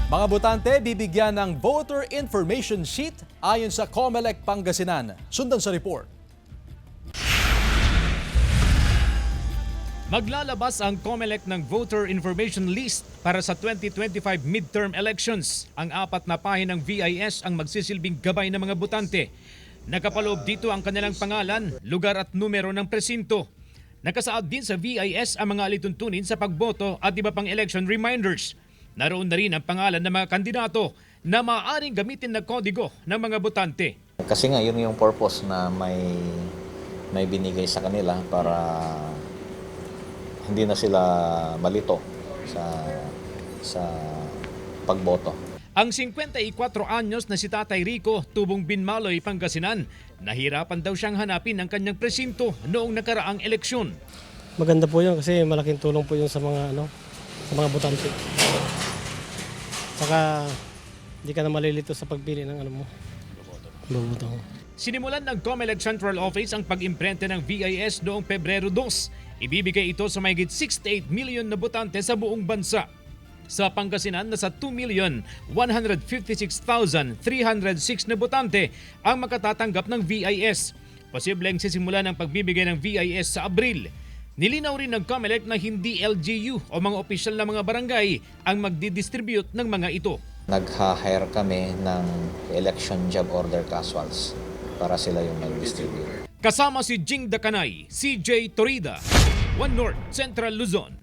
Mga botante bibigyan ng voter information sheet ayon sa COMELEC Pangasinan. Sundan sa report. Maglalabas ang COMELEC ng voter information list para sa 2025 midterm elections. Ang 4 na pahinang VIS ang magsisilbing gabay ng mga botante. Nakapaloob dito ang kanilang pangalan, lugar at numero ng presinto. Nakasaad din sa VIS ang mga alituntunin sa pagboto at iba pang election reminders. Naroon na rin ang pangalan ng mga kandidato na maaaring gamitin na kodigo ng mga botante. Kasi nga yun yung purpose na may binigay sa kanila para hindi na sila malito sa pagboto. Ang 54 anyos na si Tatay Rico, tubong Binmaloy, Pangasinan, nahirapan daw siyang hanapin ang kanyang presinto noong nakaraang eleksyon. Maganda po yun kasi malaking tulong po yun sa mga botante. Saka hindi ka na malilito sa pagpili ng boboto. Sinimulan ng COMELEC Central Office ang pag-imprenta ng VIS noong Pebrero 2. Ibibigay ito sa mahigit 68 million na botante sa buong bansa. Sa Pangasinan, nasa 2,156,306 na botante ang makatatanggap ng VIS. Posibleng sisimula ng pagbibigay ng VIS sa Abril. Nilinaw rin ng COMELEC na hindi LGU o mga opisyal na mga barangay ang magdidistribute ng mga ito. Nag-hire kami ng election job order casuals para sila yung mag-distribute. Kasama si Jing Dakanay, CJ Torida, One North, Central Luzon.